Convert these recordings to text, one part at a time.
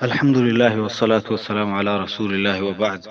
الحمد لله والصلاة والسلام على رسول الله وبعد.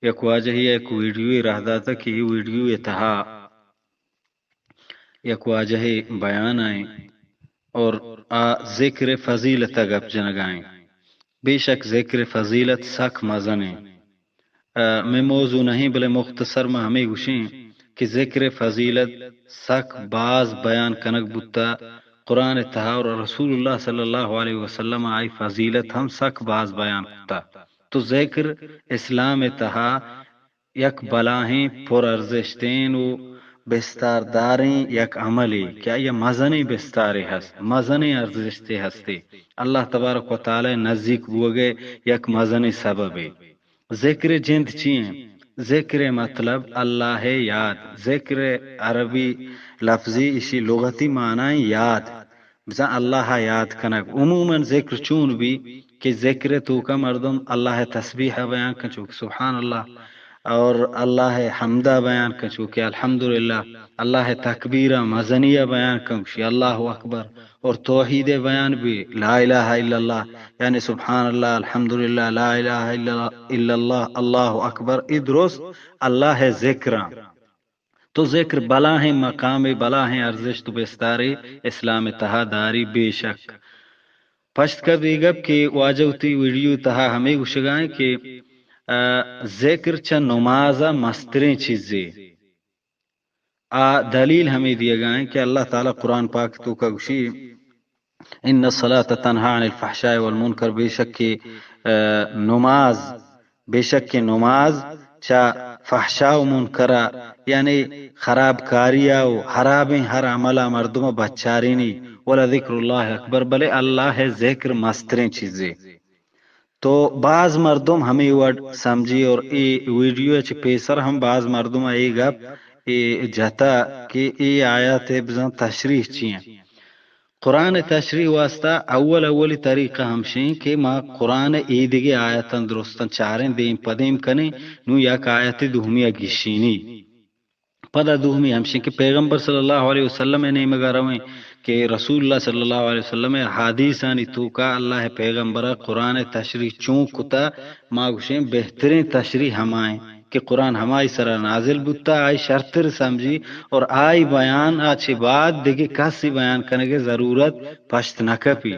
یک واجہ ایک ویڈیو رہ داتا کہ یہ ویڈیو تہا یک واجہ بیان آئیں اور ذکر فضیلت گپ جنگائیں. بے شک ذکر فضیلت سخ مزنیں. میں موضوع نہیں بلے مختصر میں ہمیں گوشیں کہ ذکر فضیلت سخ باز بیان کنک بتا قرآن تہا اور رسول اللہ صلی اللہ علیہ وسلم آئی فضیلت ہم سخ باز بیان کرتا. تو ذکر اسلام تہا یک بلاہیں پر ارزشتین و بستار داریں یک عملی کیا یہ مزنی بستارے ہست مزنی ارزشتے ہستے اللہ تبارک و تعالی نزدیک بوگے یک مزنی سبب ہے. ذکر جند چین ذکر مطلب اللہ یاد. ذکر عربی لفظی اسی لغتی معنی یاد بزا اللہ یاد کنک. عموماً ذکر چون بھی کہ ذکر تو کا مردم اللہ تسبیح بیان کن چوک سبحان اللہ اور اللہ حمدہ بیان کن چوک الحمدللہ اللہ تکبیرہ مزنیہ بیان کن چوک اللہ اکبر اور توحید بیان بھی لا الہ الا اللہ یعنی سبحان اللہ الحمدللہ لا الہ الا اللہ اللہ اکبر ادرس اللہ ذکر. تو ذکر بلا ہیں مقام بلا ہیں ارزش تو بستارے اسلام تہا داری بے شک. پشت کب دیگب کہ واجوتی ویڈیو تہا ہمیں گوشگائیں کہ ذکر چا نمازہ مستریں چیزیں دلیل ہمیں دیا گائیں کہ اللہ تعالی قرآن پاک تو کا گوشی ان الصلاة تنہا عن الفحشاء والمنکر. بے شک کہ نماز بے شک کہ نماز چا فحشاء و منکرہ یعنی خراب کاریا و حرابیں ہر عملہ مردم بچارینی ولا ذکر اللہ اکبر بلے اللہ ذکر مستریں چیزیں. تو بعض مردم ہمیں ورڈ سمجھی اور ای ویڈیو چ پیسر ہم بعض مردم ای گپ ای جتا کہ ای آیات بزن تشریح چیئیں. قرآن تشریح واسطہ اولی طریقہ ہمشیں کہ ما قرآن ایدگی آیتاں درستاً چاریں دیم پدیم کنے نو یک آیت دوہمی گشینی پدا دوہمی ہمشیں کہ پیغمبر صلی اللہ علیہ وسلم نے مگر رویں کہ رسول اللہ صلی اللہ علیہ وسلم حدیثانی تو کا اللہ پیغمبر قرآن تشریح چون کتا ما گوشیں بہترین تشریح ہمائیں کہ قرآن ہمائی سرا نازل بتا آئی شرطر سمجھی اور آئی بیان آچے بعد دیکھے کسی بیان کرنے کے ضرورت پشت نہ کپی.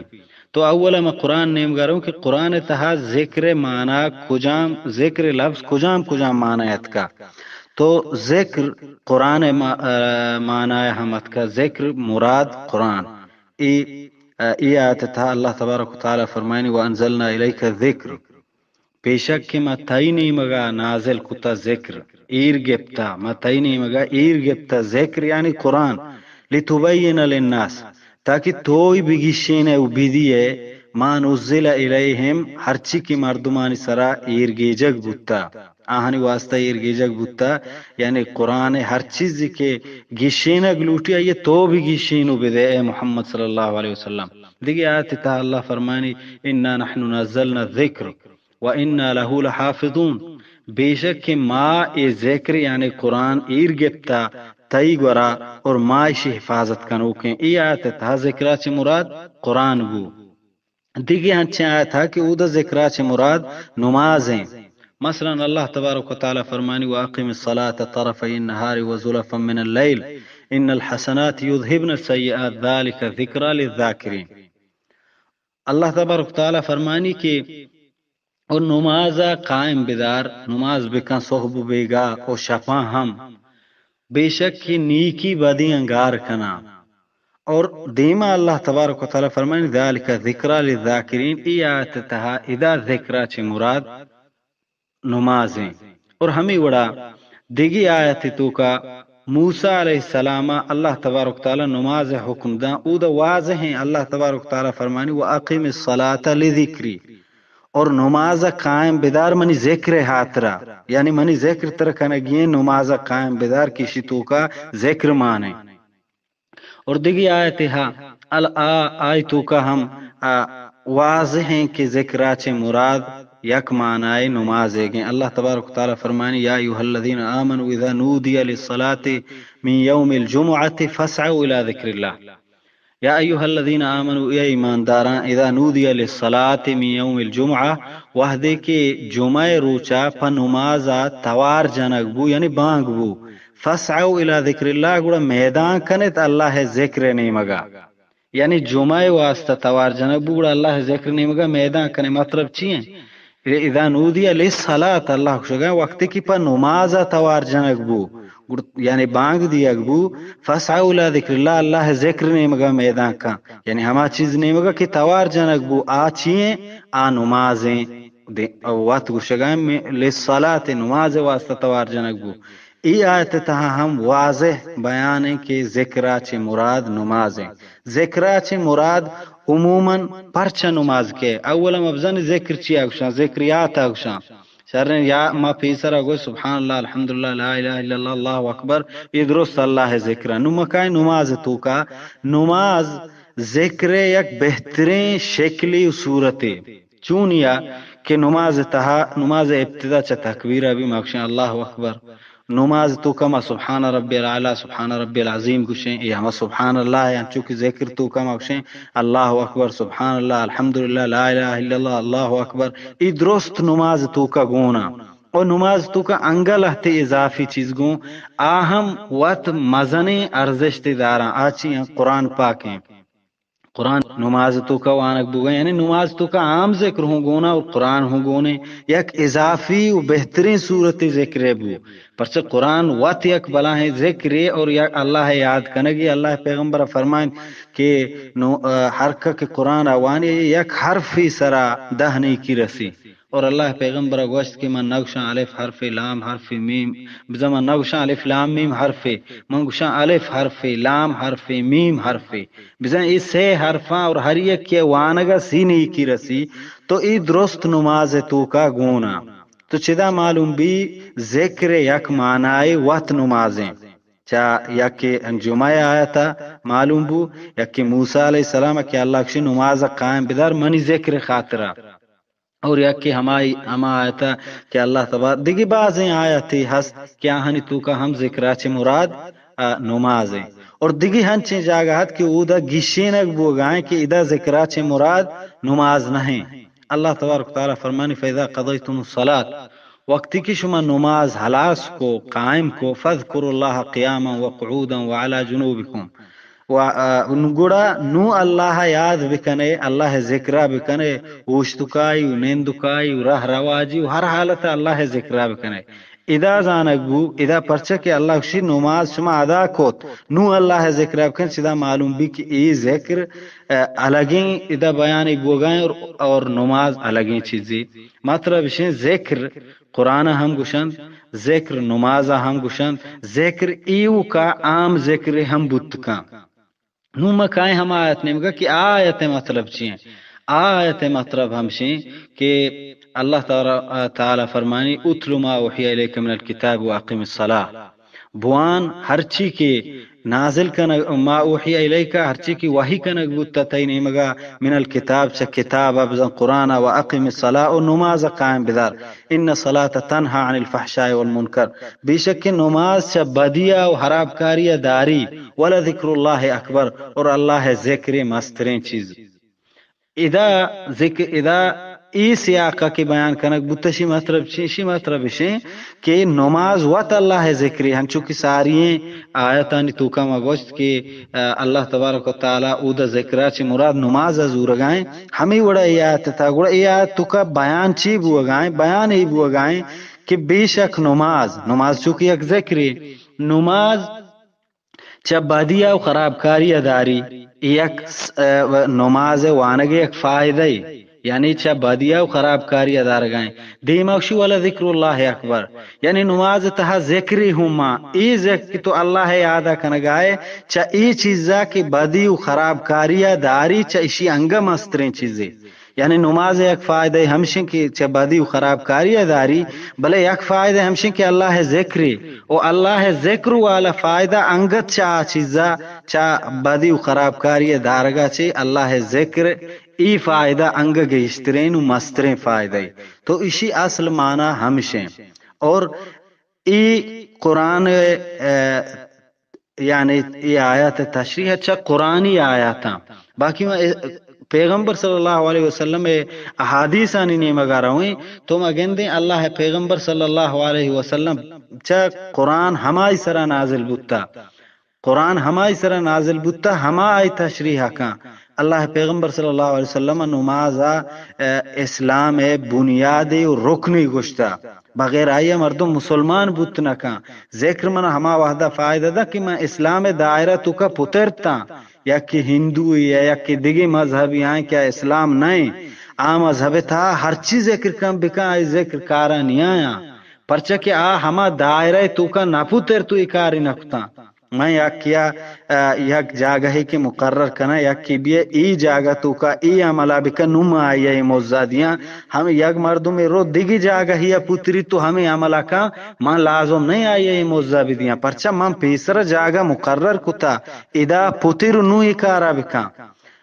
تو اولا میں قرآن نیم گروں کہ قرآن تہا ذکر معنی کجام ذکر لفظ کجام معنیت کا. تو ذکر قرآن معنی حمد کا ذکر مراد قرآن ای آیت تھا اللہ تبارک و تعالی فرمائنی وانزلنا الیک الذکر بے شک کہ متعینی مگا نازل کتا ذکر ایر گپتا متعینی مگا ایر گپتا ذکر یعنی قرآن لتبین للناس تاکہ توئی بگیشین او بیدیے ما نزل الیہم ہرچی کی مردمانی سرا ایر گیجگ بوتا آہنی واسطہ ایر گیجگ بوتا یعنی قرآن ہر چیز کے گیشینگ لوٹیا یہ تو بھی گیشینو بدے اے محمد صلی اللہ علیہ وسلم. دیکھیں آیت تا اللہ فرمانی انا نحن نزلنا الذکر وَإِنَّا لَهُ لَحَافِظُونَ بے شک کہ ما اے ذکر یعنی قرآن ایر گپتا تئی گورا اور ما اسی حفاظت کنوکیں. ای آیت تھا ذکرہ چھ مراد قرآن بو. دیگی ہنچے آیت تھا کہ او دا ذکرہ چھ مراد نمازیں. مثلا اللہ تبارک و تعالی فرمانی وَأَقِمِ الصَّلَاةَ طَرَفَيِ النَّهَارِ وَزُلَفًا مِّنَ اللَّيْلِ إِنَّ الْحَسَنَاتِ يُذْهِبْنَ السَّيِّئَاتِ ذَلِكَ ذِكْرَى لِلذَّاكِرِينَ. اللہ تبارک و تعالی فرمانی کہ اور نمازہ قائم بدار نماز بکن صحب بیگا اور شفا ہم بے شک کی نیکی بدی انگار کنا. اور دیما اللہ تبارک و تعالی فرمائیں ذالک ذکرہ للذاکرین. ای آیت تہا ادا ذکرہ چھ مراد نمازیں. اور ہمیں وڑا دیگی آیت تو کا موسیٰ علیہ السلام اللہ تبارک تعالی نماز حکم دا او دا واضح ہیں. اللہ تبارک تعالی فرمانی وَأَقِمِ الصَّلَاةَ لِذِكْرِ اور نماز قائم بدار منی ذکر ہاترا یعنی منی ذکر ترکنگی نماز قائم بدار کسی تو کا ذکر مانے. اور دیگی آیت آیتوں کا ہم واضح ہیں کہ ذکرات مراد یک معنی نماز ہے. اللہ تبارک تعالی فرمانی یا ایھا الذین آمنوا اذا نودی للصلاة من یوم الجمعة فاسعوا الى ذکر اللہ یا ایها الذین آمنوا ای ایمانداران اذا نودی للصلاة من یوم الجمعہ وحدے کے جمعہ روچا پا نمازا توار جنگ بو یعنی بانگ بو فسعوا الى ذکر اللہ گوڑا میدان کنت اللہ ذکر نیمگا یعنی جمعہ واسطہ توار جنگ بو گوڑا اللہ ذکر نیمگا میدان کنے مطلب چیئے اذا نودی للصلاة اللہ شگا وقت کی پا نمازا توار جنگ بو یعنی بانگ دیا بو فسعوا الى ذکر اللہ اللہ ذکر نیمگا میدان کا یعنی ہما چیز نیمگا کہ توار جنگ بو آ چیئے آ نمازیں وقت گوشگاں میں للصلاة نماز واسطہ توار جنگ بو ای آیت تہا ہم واضح بیان ہے کہ ذکرہ چھ مراد نماز ہیں ذکرہ چھ مراد عموماً پرچہ نماز کے اولا مبزن ذکر چی آگوشاں ذکریات آگوشاں شرن یا ما پیسر اگو سبحان اللہ الحمدللہ لا الہ الا اللہ اللہ اکبر یہ درست اللہ ذکرہ نمکائے نماز تو کا نماز ذکر یک بہترین شکلی صورت چونیا کہ نماز تہا نماز ابتدا چا تکبیر ابھی مکشن اللہ اکبر نماز تو کما سبحان ربی العالی سبحان ربی العظیم گوشیں یہ ہما سبحان اللہ یعنی چونکہ ذکر تو کما گوشیں اللہ اکبر سبحان اللہ الحمدللہ لا الہ الا اللہ اللہ اکبر ای درست نماز تو کا گونا اور نماز تو کا انگل ہتے اضافی چیز گون آہم وقت مزنے ارزش داراں آچی قرآن پاک ہیں قرآن نماز تو کا وانک بو گئے یعنی نماز تو کا عام ذکر ہوں گونا اور قرآن ہوں گونے یک اضافی و بہترین صورت ذکر بو پرچہ قرآن وات یک بلا ہے ذکر اور یک اللہ یاد کنگی اللہ پیغمبر فرمائیں کہ حرکہ کے قرآن آوانی یک حرفی سرا دہنی کی رسی اور اللہ پیغمبر گوشت کہ من نگوشاں الف حرف لام حرف میم بزمان نگوشاں الف لام میم حرف من گوشاں الف حرف لام حرف میم حرف بزن اس سے حرفاں اور ہر ایک کے وانگا سینی کی رسی تو ای درست نماز تو کا گونا تو چدا معلوم بھی ذکر یک معنی وقت نمازیں چا یا کہ جمعہ آیا تھا معلوم بو یا کہ موسیٰ علیہ السلام کہ اللہ کشی نماز قائم بدار منی ذکر خاطرہ اور یا کہ ہما آیتا کہ اللہ تبارک دیگی بازیں آیتی ہست کیا ہنی تو کا ہم ذکرہ چھ مراد نماز ہیں اور دیگی ہنچیں جاگہت کہ او دا گشینک بو گائیں کہ ادا ذکرہ چھ مراد نماز نہیں اللہ تبارک تعالیٰ فرمانی فَإِذَا قَضَيْتُمُ الصَّلَاةَ وقتی کی شما نماز حلاس کو قائم کو فَذْكُرُوا اللَّهَ قِيَامًا وَقُعُودًا وَعَلَى جُنُوبِكُمْ گوڑا نو اللہ یاد بکنے اللہ ذکرہ بکنے اوشتکائی و نیندکائی و رہ رواجی و ہر حالت اللہ ذکرہ بکنے ادا زانک بو ادا پرچہ کہ اللہ شی نماز شما ادا کوت نو اللہ ذکرہ بکن سیدھا معلوم بھی کہ ای ذکر الگیں ادا بیان گوگائیں اور نماز الگیں چیزیں مطلب شین ذکر قرآن ہم گوشند ذکر نماز ہم گوشند ذکر ایو کا عام ذکر ہم بت کا نو مکائیں ہم آیت نے مگا کہ آیت مطلب چیئیں آیت مطلب ہمشیں کہ اللہ تعالی فرمانی اتلو ما اوحی الیک من الکتاب واقم الصلاة بوان ہر چی کے نازل کنگ ما اوحی الیکا ہر چی کی وحی کنگ بودتا تینی مگا من الکتاب چا کتاب ابزن قرآن واقم الصلاة و نماز قائم بدار ان صلاة تنہا عن الفحشاء والمنکر بے شک نماز چا بدیا و حراب کاری داری ولا ذکر اللہ اکبر اور اللہ ذکر مسترین چیز ادا ذکر ادا ای سیاقہ کی بیان کنک بتشی مطلب چیشی مطلب شیں کہ نماز وط اللہ ذکری ہم چونکہ ساریں آیتانی توکا مگوشت کہ اللہ تبارک و تعالی او دا ذکرہ چی مراد نماز ازور گائیں ہمیں وڑا ای آیت تھا گوڑا ای آیت توکا بیان چی بو گائیں بیان ای بو گائیں کہ بے شک نماز چونکہ یک ذکری نماز چا بدیا و خراب کاری داری یک نماز وانگے ایک فائدہ یعنی چا بدیا و خراب کاری ادار گائیں دیماغشی والا ذکر اللہ اکبر یعنی نماز تہا ذکری ہما ای ذکر تو اللہ یادہ کنگائے چا ای چیزا کی بدی و خراب کاری داری چا اسی انگا مسترین چیزیں یعنی نماز ایک فائدہ ہمشن کی چا بدی و خراب کاری داری بلے ایک فائدہ ہمشن کی اللہ ذکری او اللہ ذکر والا فائدہ انگت چا چیزا چا بدی و خراب کاری دارگا چی اللہ ذکر ای فائدہ انگ گیشترین و مسترین فائدہ تو اسی اصل معنی ہمشیں اور ای قرآن یعنی یہ آیات تشریح اچھا قرآنی آیات ہیں، باقی میں پیغمبر صلی اللہ علیہ وسلم احادیث آنی نہیں مگارا ہوئی تو مگن دیں اللہ پیغمبر صلی اللہ علیہ وسلم چا قرآن ہمائی سرا نازل بتا، قرآن ہمائی سرا نازل بتا ہمائی تشریح کا اللہ پیغمبر صلی اللہ علیہ وسلم نماز اسلام بنیادی و رکنی گشتا، بغیر آئیے مردم مسلمان بت نہ کا ذکر من ہما وحدہ فائدہ دا کہ میں اسلام دائرہ تو کا پترتا یا کہ ہندو یا کہ دیگی مذہب یہاں کیا اسلام نہیں آ مذہب تھا ہر چیز ذکر کم بکا آئی ذکر کارا نہیں آیا پرچہ کہ آ ہما دائرہ تو کا نہ پتر تو اکاری نکتا میں یک کیا یک جاگہ ہی کے مقرر کنا یک کی بھی ای جاگہ تو کا ای عملہ بکا نم آئی ہے موزادیاں ہم یک مردم رو دیگی جاگہ ہی پتری تو ہمیں عملہ کا من لازم نہیں آئی ہے موزادیاں پرچہ من پیسر جاگہ مقرر کتا ادا پتر نو اکارا بکا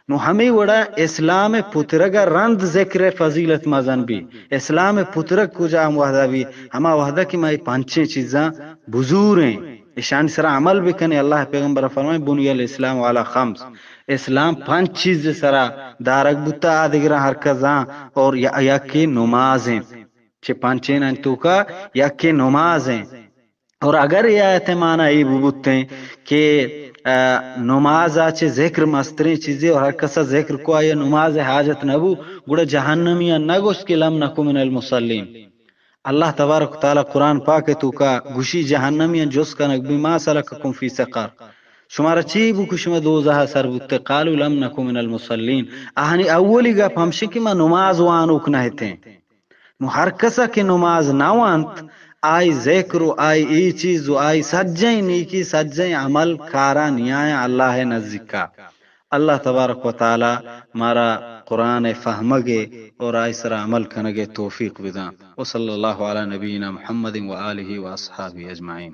نو ہمیں وڑا اسلام پترگا رند ذکر فضیلت مزن بھی اسلام پترگ کجا وحدہ بھی ہما وحدہ کی میں پانچیں چیزاں بزور ہیں اشان سرا عمل بکنے اللہ پیغمبر فرمائے بنی الاسلام والا خمس اسلام پانچ چیز سرا دارک بتا آدھگرہ حرکزاں اور یک نماز ہیں چھے پانچین انتو کا یک نماز ہیں اور اگر یہ اعتمانہ ای ببتے ہیں کہ نماز آچے ذکر مستری چیزیں اور ہر کسا ذکر کو آیا نماز حاجت نبو گوڑا جہنمیاں نگوش کہ لم نکو من المصلین اللہ تبارک تعالی قرآن پاک تو کا گوشی جہنمیاں جس کا نک بما سلککم فی سقر شمارا چی بو کشما دوزہ سر بوتے قالو لم نکو من المصلین آہنی اولی گا پہمشی کہ میں نماز وانوک نہتے نو ہر کسا کہ نماز نوانت آئی ذکر و آئی ای چیز و آئی سجیں نیکی سجیں عمل کارا نیایا اللہ نزدیکا اللہ تبارک و تعالی مارا قرآن فہمگے اور آئی سر عمل کنگے توفیق بدان وصلی اللہ علی نبینا محمد و آلہ و اصحابہ اجمعین.